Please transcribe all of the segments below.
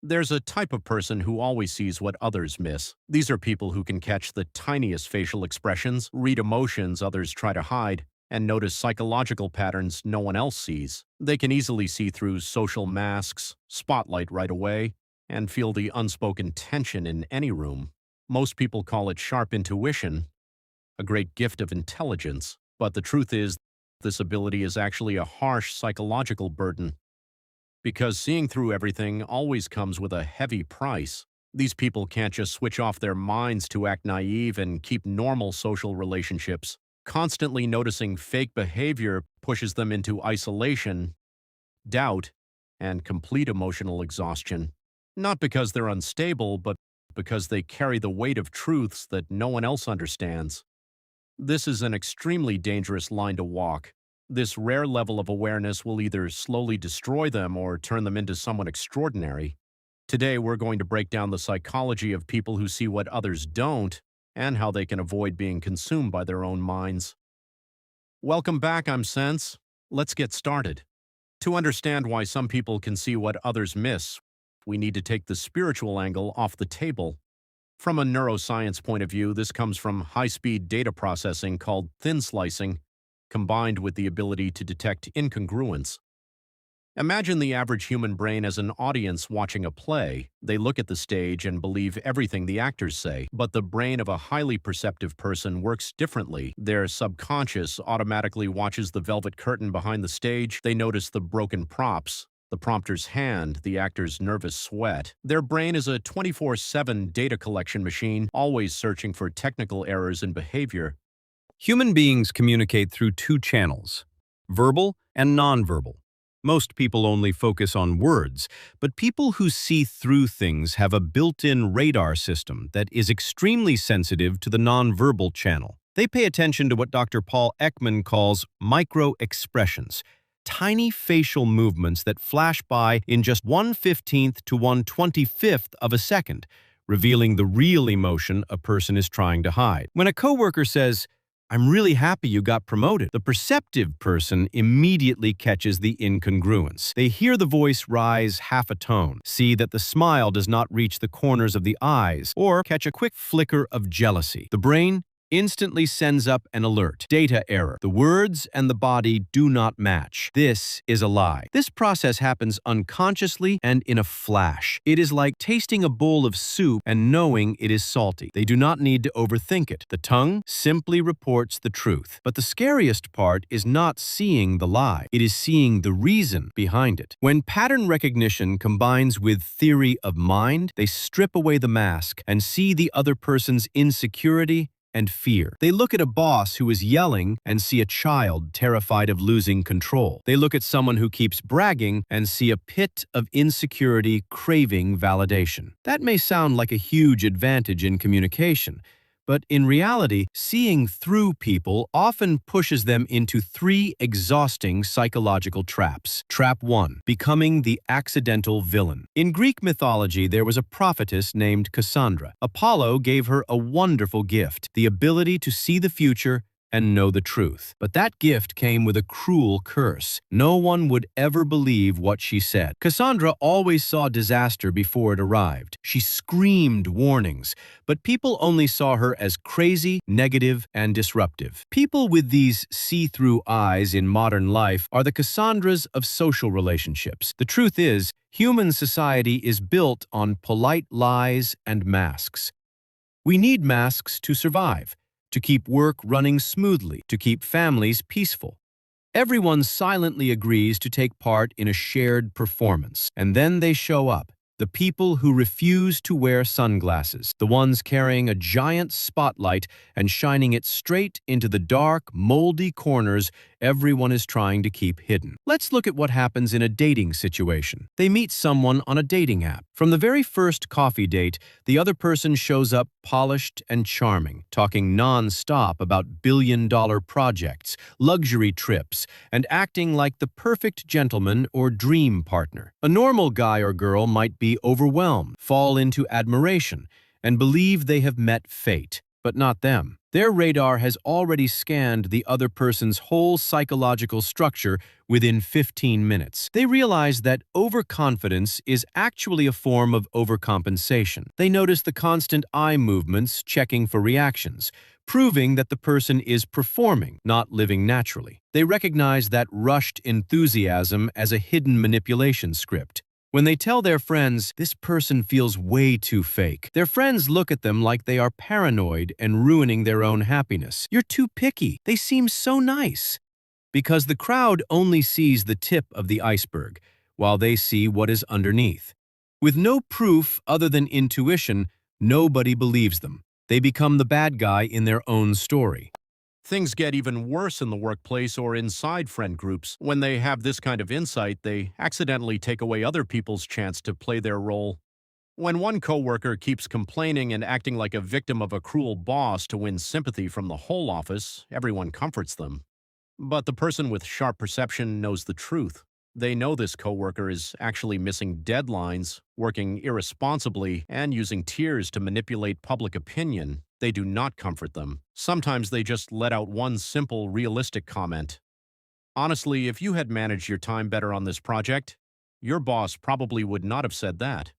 There's a type of person who always sees what others miss. These are people who can catch the tiniest facial expressions, read emotions others try to hide, and notice psychological patterns no one else sees. They can easily see through social masks, spotlight right away, and feel the unspoken tension in any room. Most people call it sharp intuition, a great gift of intelligence, but the truth is, this ability is actually a harsh psychological burden. Because seeing through everything always comes with a heavy price. These people can't just switch off their minds to act naive and keep normal social relationships. Constantly noticing fake behavior pushes them into isolation, doubt, and complete emotional exhaustion. Not because they're unstable, but because they carry the weight of truths that no one else understands. This is an extremely dangerous line to walk. This rare level of awareness will either slowly destroy them or turn them into someone extraordinary. Today, we're going to break down the psychology of people who see what others don't and how they can avoid being consumed by their own minds. Welcome back, I'm Sense. Let's get started. To understand why some people can see what others miss, we need to take the spiritual angle off the table. From a neuroscience point of view, this comes from high-speed data processing called thin slicing, combined with the ability to detect incongruence. Imagine the average human brain as an audience watching a play. They look at the stage and believe everything the actors say. But the brain of a highly perceptive person works differently. Their subconscious automatically watches the velvet curtain behind the stage. They notice the broken props, the prompter's hand, the actor's nervous sweat. Their brain is a 24/7 data collection machine, always searching for technical errors in behavior. Human beings communicate through two channels, verbal and nonverbal. Most people only focus on words, but people who see through things have a built-in radar system that is extremely sensitive to the nonverbal channel. They pay attention to what Dr. Paul Ekman calls micro-expressions, tiny facial movements that flash by in just 1/15th to 1/25th of a second, revealing the real emotion a person is trying to hide. When a coworker says, "I'm really happy you got promoted," the perceptive person immediately catches the incongruence. They hear the voice rise half a tone, see that the smile does not reach the corners of the eyes, or catch a quick flicker of jealousy. The brain instantly sends up an alert. Data error. The words and the body do not match. This is a lie. This process happens unconsciously and in a flash. It is like tasting a bowl of soup and knowing it is salty. They do not need to overthink it. The tongue simply reports the truth. But the scariest part is not seeing the lie. It is seeing the reason behind it. When pattern recognition combines with theory of mind, they strip away the mask and see the other person's insecurity and fear. They look at a boss who is yelling and see a child terrified of losing control. They look at someone who keeps bragging and see a pit of insecurity craving validation. That may sound like a huge advantage in communication, but in reality, seeing through people often pushes them into three exhausting psychological traps. Trap 1. Becoming the accidental villain. In Greek mythology, there was a prophetess named Cassandra. Apollo gave her a wonderful gift, the ability to see the future and know the truth. But that gift came with a cruel curse. No one would ever believe what she said. Cassandra always saw disaster before it arrived. She screamed warnings, but people only saw her as crazy, negative, and disruptive. People with these see-through eyes in modern life are the Cassandras of social relationships. The truth is, human society is built on polite lies and masks. We need masks to survive, to keep work running smoothly, to keep families peaceful. Everyone silently agrees to take part in a shared performance, and then they show up. The people who refuse to wear sunglasses, the ones carrying a giant spotlight and shining it straight into the dark, moldy corners everyone is trying to keep hidden. Let's look at what happens in a dating situation. They meet someone on a dating app. From the very first coffee date, the other person shows up polished and charming, talking non-stop about billion-dollar projects, luxury trips, and acting like the perfect gentleman or dream partner. A normal guy or girl might be overwhelmed, fall into admiration, and believe they have met fate. But not them. Their radar has already scanned the other person's whole psychological structure within 15 minutes. They realize that overconfidence is actually a form of overcompensation. They notice the constant eye movements, checking for reactions, proving that the person is performing, not living naturally. They recognize that rushed enthusiasm as a hidden manipulation script. When they tell their friends, "This person feels way too fake," their friends look at them like they are paranoid and ruining their own happiness. "You're too picky. They seem so nice." Because the crowd only sees the tip of the iceberg, while they see what is underneath. With no proof other than intuition, nobody believes them. They become the bad guy in their own story. Things get even worse in the workplace or inside friend groups. When they have this kind of insight, they accidentally take away other people's chance to play their role. When one coworker keeps complaining and acting like a victim of a cruel boss to win sympathy from the whole office, everyone comforts them. But the person with sharp perception knows the truth. They know this coworker is actually missing deadlines, working irresponsibly, and using tears to manipulate public opinion. They do not comfort them. Sometimes they just let out one simple, realistic comment. "Honestly, if you had managed your time better on this project, your boss probably would not have said that."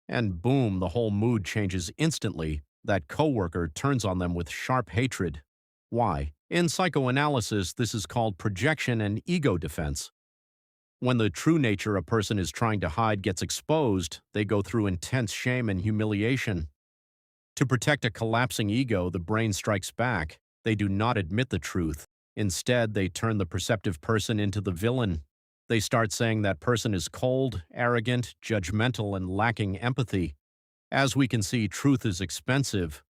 And boom, the whole mood changes instantly. That coworker turns on them with sharp hatred. Why? In psychoanalysis, this is called projection and ego defense. When the true nature a person is trying to hide gets exposed, they go through intense shame and humiliation. To protect a collapsing ego, the brain strikes back. They do not admit the truth. Instead, they turn the perceptive person into the villain. They start saying that person is cold, arrogant, judgmental, and lacking empathy. As we can see, truth is expensive.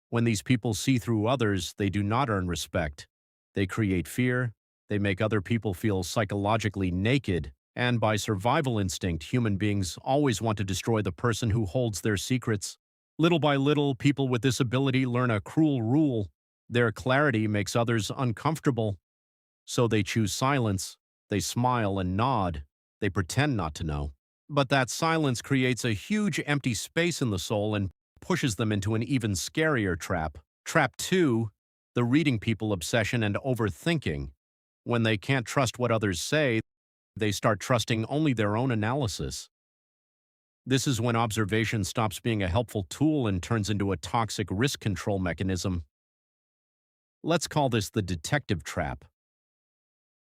When these people see through others, they do not earn respect. They create fear. They make other people feel psychologically naked. And by survival instinct, human beings always want to destroy the person who holds their secrets. Little by little, people with this ability learn a cruel rule. Their clarity makes others uncomfortable. So they choose silence. They smile and nod. They pretend not to know. But that silence creates a huge empty space in the soul and pushes them into an even scarier trap. Trap 2, the reading people obsession and overthinking. When they can't trust what others say, they start trusting only their own analysis. This is when observation stops being a helpful tool and turns into a toxic risk control mechanism. Let's call this the detective trap.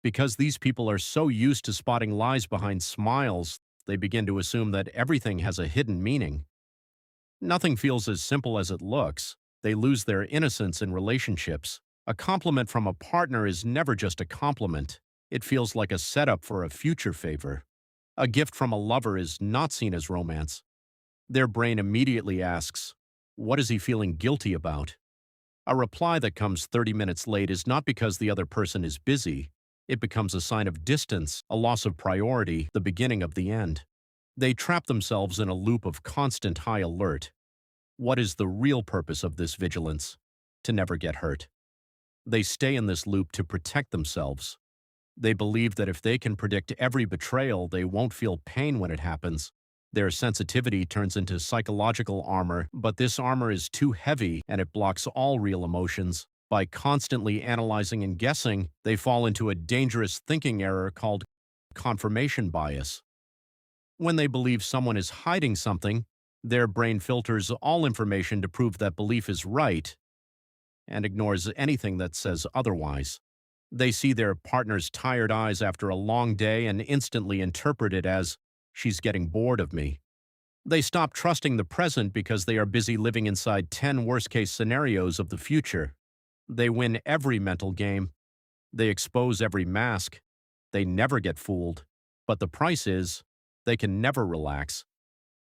Because these people are so used to spotting lies behind smiles, they begin to assume that everything has a hidden meaning. Nothing feels as simple as it looks. They lose their innocence in relationships. A compliment from a partner is never just a compliment. It feels like a setup for a future favor. A gift from a lover is not seen as romance. Their brain immediately asks, "What is he feeling guilty about?" A reply that comes 30 minutes late is not because the other person is busy. It becomes a sign of distance, a loss of priority, the beginning of the end. They trap themselves in a loop of constant high alert. What is the real purpose of this vigilance? To never get hurt. They stay in this loop to protect themselves. They believe that if they can predict every betrayal, they won't feel pain when it happens. Their sensitivity turns into psychological armor, but this armor is too heavy and it blocks all real emotions. By constantly analyzing and guessing, they fall into a dangerous thinking error called confirmation bias. When they believe someone is hiding something, their brain filters all information to prove that belief is right and ignores anything that says otherwise. They see their partner's tired eyes after a long day and instantly interpret it as, "She's getting bored of me." They stop trusting the present because they are busy living inside 10 worst-case scenarios of the future. They win every mental game. They expose every mask. They never get fooled. But the price is, they can never relax.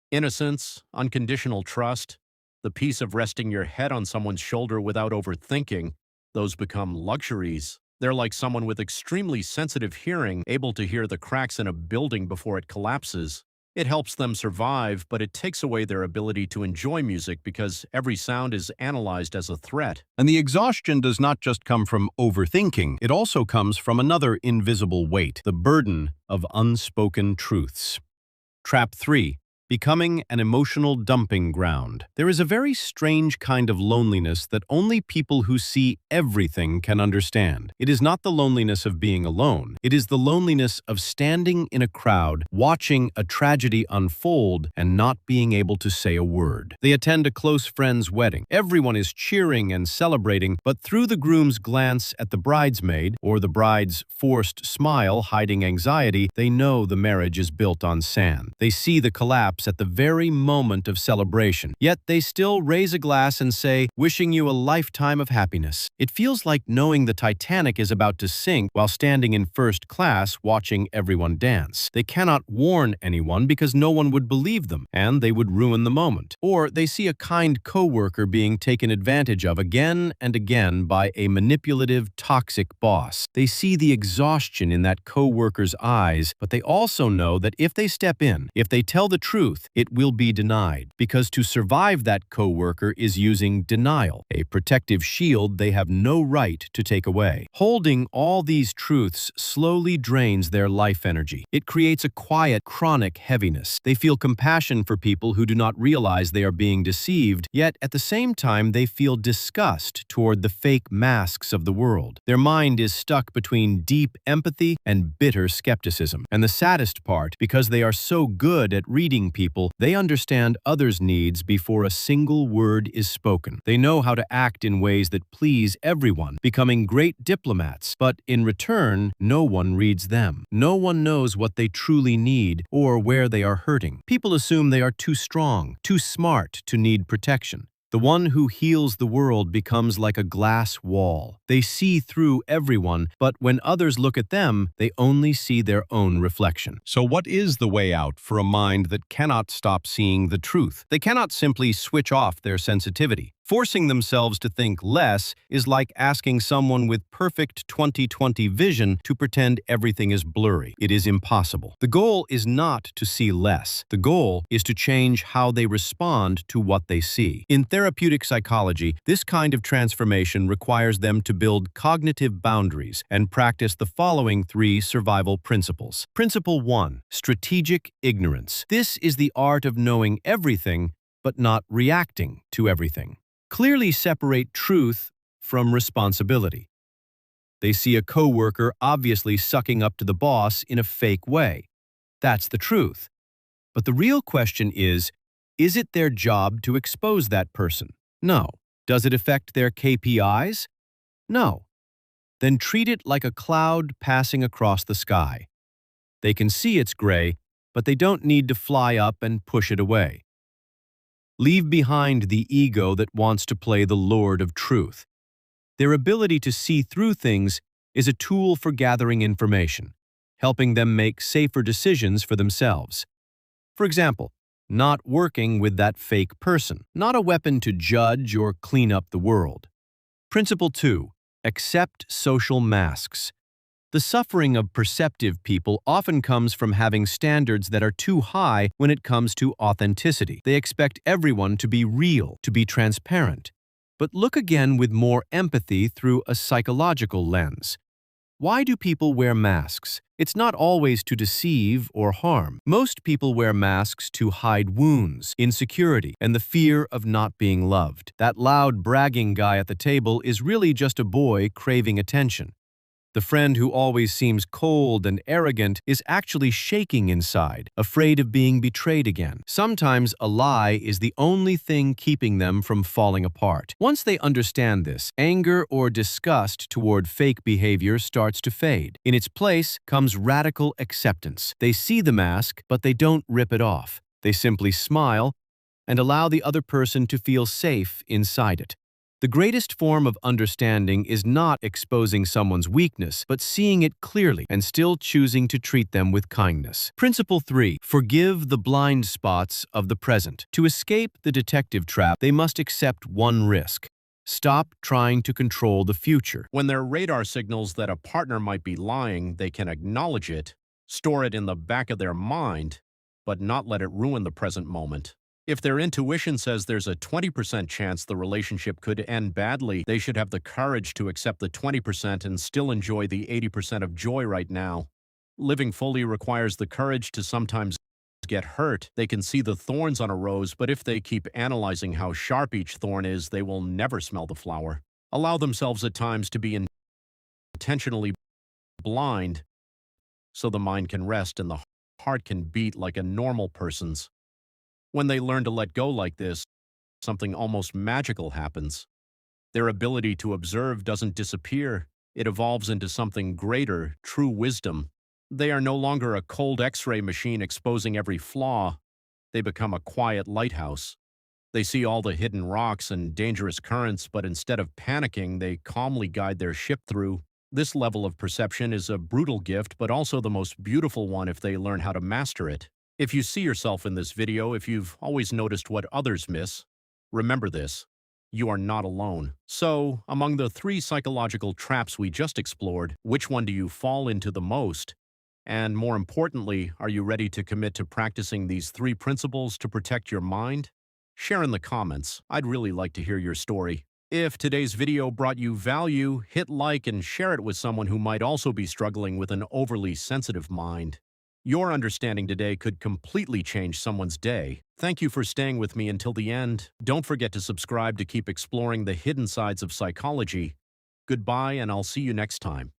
Innocence, unconditional trust, the peace of resting your head on someone's shoulder without overthinking, those become luxuries. They're like someone with extremely sensitive hearing, able to hear the cracks in a building before it collapses. It helps them survive, but it takes away their ability to enjoy music because every sound is analyzed as a threat. And the exhaustion does not just come from overthinking, it also comes from another invisible weight, the burden of unspoken truths. Trap 3. becoming an emotional dumping ground. There is a very strange kind of loneliness that only people who see everything can understand. It is not the loneliness of being alone. It is the loneliness of standing in a crowd, watching a tragedy unfold and not being able to say a word. They attend a close friend's wedding. Everyone is cheering and celebrating, but through the groom's glance at the bridesmaid or the bride's forced smile hiding anxiety, they know the marriage is built on sand. They see the collapse at the very moment of celebration, yet they still raise a glass and say, "Wishing you a lifetime of happiness." It feels like knowing the Titanic is about to sink while standing in first class watching everyone dance. They cannot warn anyone because no one would believe them, and they would ruin the moment. Or they see a kind coworker being taken advantage of again and again by a manipulative, toxic boss. They see the exhaustion in that coworker's eyes, but they also know that if they step in, if they tell the truth, it will be denied, because to survive that coworker is using denial, a protective shield they have no right to take away. Holding all these truths slowly drains their life energy. It creates a quiet, chronic heaviness. They feel compassion for people who do not realize they are being deceived, yet at the same time they feel disgust toward the fake masks of the world. Their mind is stuck between deep empathy and bitter skepticism. And the saddest part, because they are so good at reading people, they understand others' needs before a single word is spoken. They know how to act in ways that please everyone, becoming great diplomats, but in return, no one reads them. No one knows what they truly need or where they are hurting. People assume they are too strong, too smart to need protection. The one who heals the world becomes like a glass wall. They see through everyone, but when others look at them, they only see their own reflection. So what is the way out for a mind that cannot stop seeing the truth? They cannot simply switch off their sensitivity. Forcing themselves to think less is like asking someone with perfect 20/20 vision to pretend everything is blurry. It is impossible. The goal is not to see less. The goal is to change how they respond to what they see. In therapeutic psychology, this kind of transformation requires them to build cognitive boundaries and practice the following 3 survival principles. Principle 1: strategic ignorance. This is the art of knowing everything, but not reacting to everything. Clearly separate truth from responsibility. They see a coworker obviously sucking up to the boss in a fake way. That's the truth. But the real question is it their job to expose that person? No. Does it affect their KPIs? No. Then treat it like a cloud passing across the sky. They can see it's gray, but they don't need to fly up and push it away. Leave behind the ego that wants to play the Lord of Truth. Their ability to see through things is a tool for gathering information, helping them make safer decisions for themselves. For example, not working with that fake person, not a weapon to judge or clean up the world. Principle 2: accept social masks. The suffering of perceptive people often comes from having standards that are too high when it comes to authenticity. They expect everyone to be real, to be transparent. But look again with more empathy through a psychological lens. Why do people wear masks? It's not always to deceive or harm. Most people wear masks to hide wounds, insecurity, and the fear of not being loved. That loud bragging guy at the table is really just a boy craving attention. The friend who always seems cold and arrogant is actually shaking inside, afraid of being betrayed again. Sometimes a lie is the only thing keeping them from falling apart. Once they understand this, anger or disgust toward fake behavior starts to fade. In its place comes radical acceptance. They see the mask, but they don't rip it off. They simply smile and allow the other person to feel safe inside it. The greatest form of understanding is not exposing someone's weakness, but seeing it clearly and still choosing to treat them with kindness. Principle 3: forgive the blind spots of the present. To escape the detective trap, they must accept one risk: stop trying to control the future. When their radar signals that a partner might be lying, they can acknowledge it, store it in the back of their mind, but not let it ruin the present moment. If their intuition says there's a 20% chance the relationship could end badly, they should have the courage to accept the 20% and still enjoy the 80% of joy right now. Living fully requires the courage to sometimes get hurt. They can see the thorns on a rose, but if they keep analyzing how sharp each thorn is, they will never smell the flower. Allow themselves at times to be intentionally blind so the mind can rest and the heart can beat like a normal person's. When they learn to let go like this, something almost magical happens. Their ability to observe doesn't disappear. It evolves into something greater, true wisdom. They are no longer a cold X-ray machine exposing every flaw. They become a quiet lighthouse. They see all the hidden rocks and dangerous currents, but instead of panicking, they calmly guide their ship through. This level of perception is a brutal gift, but also the most beautiful one if they learn how to master it. If you see yourself in this video, if you've always noticed what others miss, remember this: you are not alone. So, among the 3 psychological traps we just explored, which one do you fall into the most? And more importantly, are you ready to commit to practicing these 3 principles to protect your mind? Share in the comments. I'd really like to hear your story. If today's video brought you value, hit like and share it with someone who might also be struggling with an overly sensitive mind. Your understanding today could completely change someone's day. Thank you for staying with me until the end. Don't forget to subscribe to keep exploring the hidden sides of psychology. Goodbye, and I'll see you next time.